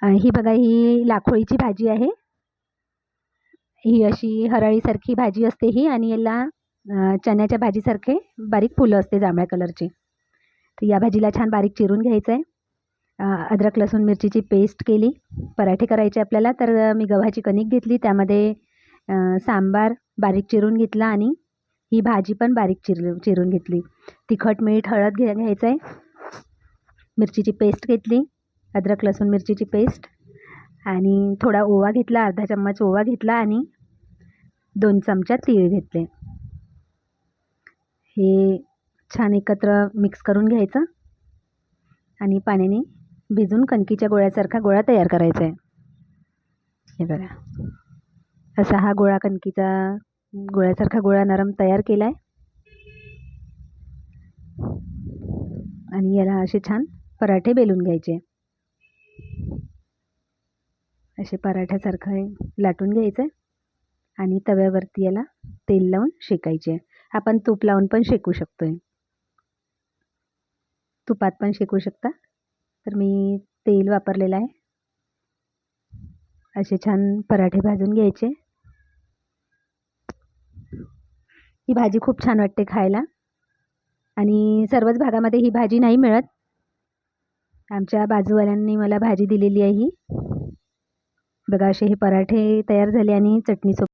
ही बघा, ही लाखोळीची भाजी आहे. ही अशी हरळीसारखी भाजी असते ही, आणि याला चण्याच्या भाजीसारखे बारीक फुलं असते जांभळ्या कलरची. तर या भाजीला छान बारीक चिरून घ्यायचं आहे. अद्रक लसूण मिरचीची पेस्ट केली. पराठे करायचे आपल्याला, तर मी गव्हाची कणिक घेतली, त्यामध्ये सांबार बारीक चिरून घेतला, आणि ही भाजी पण बारीक चिरून घेतली. तिखट मीठ हळद घ्यायचं आहे. मिरचीची पेस्ट घेतली, अद्रक लसूण मिरचीची पेस्ट, आणि थोडा ओवा घेतला, अर्धा चम्मच ओवा घेतला, आणि 2 चमचा तीळ घेतले. हे छान एकत्र मिक्स करून घ्यायचं, आणि पाण्याने भिजून कणकीच्या गोळ्यासारखा गोळा तयार करायचा आहे. हे बघा, असा हा गोळा, कणकीचा गोळ्यासारखा गोळा नरम तयार केला आहे. आणि याला असे छान पराठे बेलून घ्यायचे. असे पराठ्यासारखं लाटून घ्यायचं, आणि तव्यावरती याला तेल लावून शेकायचे. आपण तूप लावून पण शेकू शकतोय, तुपात पण शेकू शकता. तर मी तेल वापरलेलं आहे. असे छान पराठे भाजून घ्यायचे. ही भाजी खूप छान वाटते खायला, आणि सर्वच भागामध्ये ही भाजी नाही मिळत. आमच्या बाजूवाल्यांनी मला भाजी दिलेली आहे ही. बघा, असे हे पराठे तयार झाले, आणि चटणीसोबत